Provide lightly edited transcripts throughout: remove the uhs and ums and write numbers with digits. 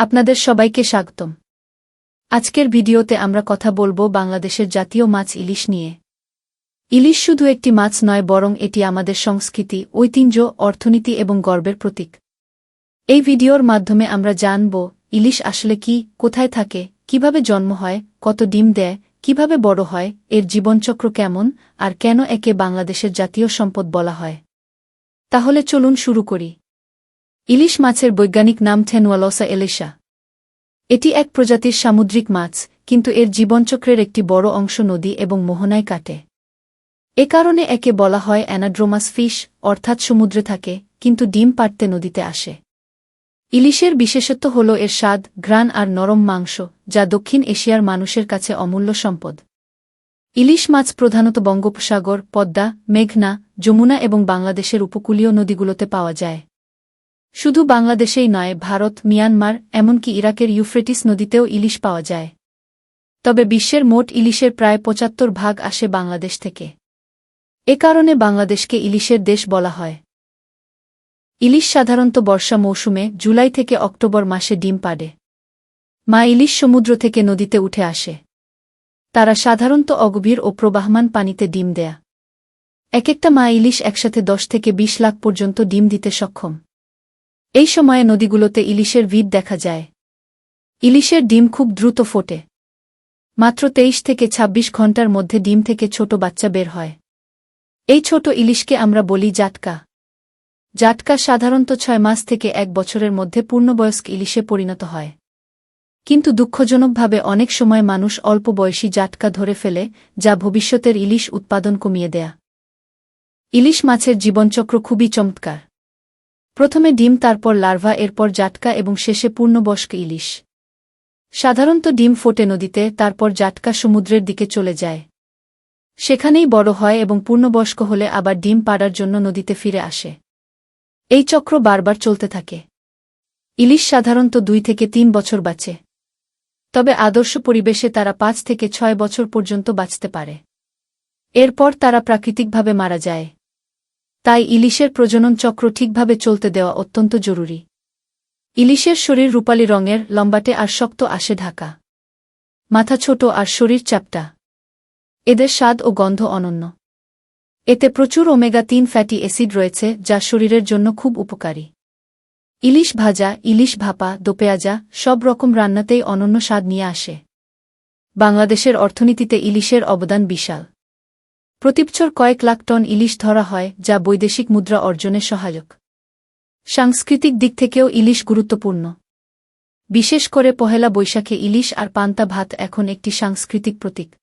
আপনাদের সবাইকে স্বাগতম। আজকের ভিডিওতে আমরা কথা বলবো বাংলাদেশের জাতীয় মাছ ইলিশ নিয়ে। ইলিশ শুধু একটি মাছ নয়, বরং এটি আমাদের সংস্কৃতি, ঐতিহ্য, অর্থনীতি এবং গর্বের প্রতীক। এই ভিডিওর মাধ্যমে আমরা জানব ইলিশ আসলে কি, কোথায় থাকে, কিভাবে জন্ম হয়, কত ডিম দেয়, কিভাবে বড় হয়, এর জীবনচক্র কেমন, আর কেন একে বাংলাদেশের জাতীয় সম্পদ বলা হয়। তাহলে চলুন শুরু করি। ইলিশ মাছের বৈজ্ঞানিক নাম থেনুয়ালসা এলিশা। এটি এক প্রজাতির সামুদ্রিক মাছ, কিন্তু এর জীবনচক্রের একটি বড় অংশ নদী এবং মোহনায় কাটে। এ কারণে একে বলা হয় অ্যানাড্রোমাস ফিশ, অর্থাৎ সমুদ্রে থাকে কিন্তু ডিম পাড়তে নদীতে আসে। ইলিশের বিশেষত্ব হল এর স্বাদ, ঘ্রাণ আর নরম মাংস, যা দক্ষিণ এশিয়ার মানুষের কাছে অমূল্য সম্পদ। ইলিশ মাছ প্রধানত বঙ্গোপসাগর, পদ্মা, মেঘনা, যমুনা এবং বাংলাদেশের উপকূলীয় নদীগুলোতে পাওয়া যায়। শুধু বাংলাদেশেই নয়, ভারত, মিয়ানমার, এমনকি ইরাকের ইউফ্রেটিস নদীতেও ইলিশ পাওয়া যায়। তবে বিশ্বের মোট ইলিশের প্রায় ৭৫% আসে বাংলাদেশ থেকে। এ কারণে বাংলাদেশকে ইলিশের দেশ বলা হয়। ইলিশ সাধারণত বর্ষা মৌসুমে জুলাই থেকে অক্টোবর মাসে ডিম পাড়ে। মা ইলিশ সমুদ্র থেকে নদীতে উঠে আসে। তারা সাধারণত অগভীর ও প্রবাহমান পানিতে ডিম দেয়া। একটা মা ইলিশ একসাথে ১০ থেকে ২০ লাখ পর্যন্ত ডিম দিতে সক্ষম। এই সময়ে নদীগুলোতে ইলিশের ভিড় দেখা যায়। ইলিশের ডিম খুব দ্রুত ফোটে। মাত্র ২৩ থেকে ২৬ ঘণ্টার মধ্যে ডিম থেকে ছোট বাচ্চা বের হয়। এই ছোট ইলিশকে আমরা বলি জাটকা। জাটকা সাধারণত ৬ মাস থেকে ১ বছরের মধ্যে পূর্ণবয়স্ক ইলিশে পরিণত হয়। কিন্তু দুঃখজনকভাবে অনেক সময় মানুষ অল্প বয়সী জাটকা ধরে ফেলে, যা ভবিষ্যতের ইলিশ উৎপাদন কমিয়ে দেয়া। ইলিশ মাছের জীবনচক্র খুবই চমৎকার। প্রথমে ডিম, তারপর লার্ভা, এরপর জাটকা এবং শেষে পূর্ণবয়স্ক ইলিশ। সাধারণত ডিম ফোটে নদীতে, তারপর জাটকা সমুদ্রের দিকে চলে যায়। সেখানেই বড় হয় এবং পূর্ণবয়স্ক হলে আবার ডিম পাড়ার জন্য নদীতে ফিরে আসে। এই চক্র বারবার চলতে থাকে। ইলিশ সাধারণত ২ থেকে ৩ বছর বাঁচে। তবে আদর্শ পরিবেশে তারা ৫ থেকে ৬ বছর পর্যন্ত বাঁচতে পারে। এরপর তারা প্রাকৃতিকভাবে মারা যায়। তাই ইলিশের প্রজনন চক্র ঠিকভাবে চলতে দেওয়া অত্যন্ত জরুরি। ইলিশের শরীর রূপালী রঙের, লম্বাটে আর শক্ত আঁশে ঢাকা। মাথা ছোট আর শরীর চাপটা। এদের স্বাদ ও গন্ধ অনন্য। এতে প্রচুর ওমেগা-৩ ফ্যাটি অ্যাসিড রয়েছে, যা শরীরের জন্য খুব উপকারী। ইলিশ ভাজা, ইলিশ ভাপা, দোপেঁয়াজা, সব রকম রান্নাতেই অনন্য স্বাদ নিয়ে আসে। বাংলাদেশের অর্থনীতিতে ইলিশের অবদান বিশাল। প্রতিবছর কয়েক লাখ টন ইলিশ ধরা হয়, যা বৈদেশিক মুদ্রা অর্জনে সহায়ক। সাংস্কৃতিক দিক থেকেও ইলিশ গুরুত্বপূর্ণ। বিশেষ করে পহেলা বৈশাখে ইলিশ আর পান্তা ভাত এখন একটি সাংস্কৃতিক প্রতীক।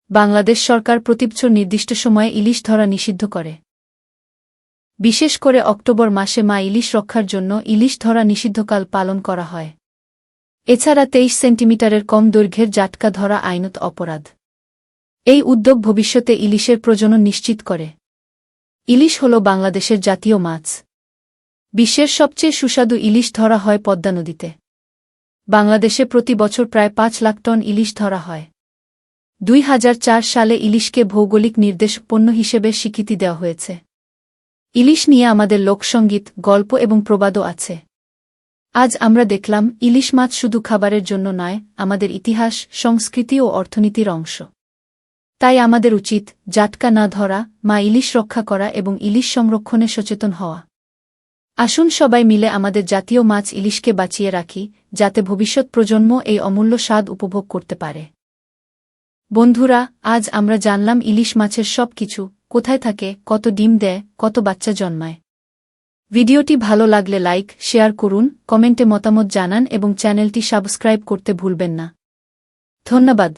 বাংলাদেশ সরকার প্রতিবছর নির্দিষ্ট সময়ে ইলিশ ধরা নিষিদ্ধ করে। বিশেষ করে অক্টোবর মাসে মা ইলিশ রক্ষার জন্য ইলিশ ধরা নিষিদ্ধকাল পালন করা হয়। এছাড়া ২৩ সেন্টিমিটারের কম দৈর্ঘ্যের জাটকা ধরা আইনত অপরাধ। এই উদ্যোগ ভবিষ্যতে ইলিশের প্রজনন নিশ্চিত করে। ইলিশ হল বাংলাদেশের জাতীয় মাছ। বিশ্বের সবচেয়ে সুস্বাদু ইলিশ ধরা হয় পদ্মা নদীতে। বাংলাদেশে প্রতি বছর প্রায় ৫ লাখ টন ইলিশ ধরা হয়। ২০০৪ সালে ইলিশকে ভৌগোলিক নির্দেশ পণ্য হিসেবে স্বীকৃতি দেওয়া হয়েছে। ইলিশ নিয়ে আমাদের লোকসঙ্গীত, গল্প এবং প্রবাদও আছে। আজ আমরা দেখলাম ইলিশ মাছ শুধু খাবারের জন্য নয়, আমাদের ইতিহাস, সংস্কৃতি ও অর্থনীতির অংশ। তাই আমাদের উচিত জাটকা না ধরা, মা ইলিশ রক্ষা করা এবং ইলিশ সংরক্ষণে সচেতন হওয়া। আসুন সবাই মিলে আমাদের জাতীয় মাছ ইলিশকে বাঁচিয়ে রাখি, যাতে ভবিষ্যৎ প্রজন্ম এই অমূল্য স্বাদ উপভোগ করতে পারে। বন্ধুরা, আজ আমরা জানলাম ইলিশ মাছের সব কিছু, কোথায় থাকে, কত ডিম দেয়, কত বাচ্চা জন্মায়। ভিডিওটি ভালো লাগলে লাইক, শেয়ার করুন, কমেন্টে মতামত জানান এবং চ্যানেলটি সাবস্ক্রাইব করতে ভুলবেন না। ধন্যবাদ।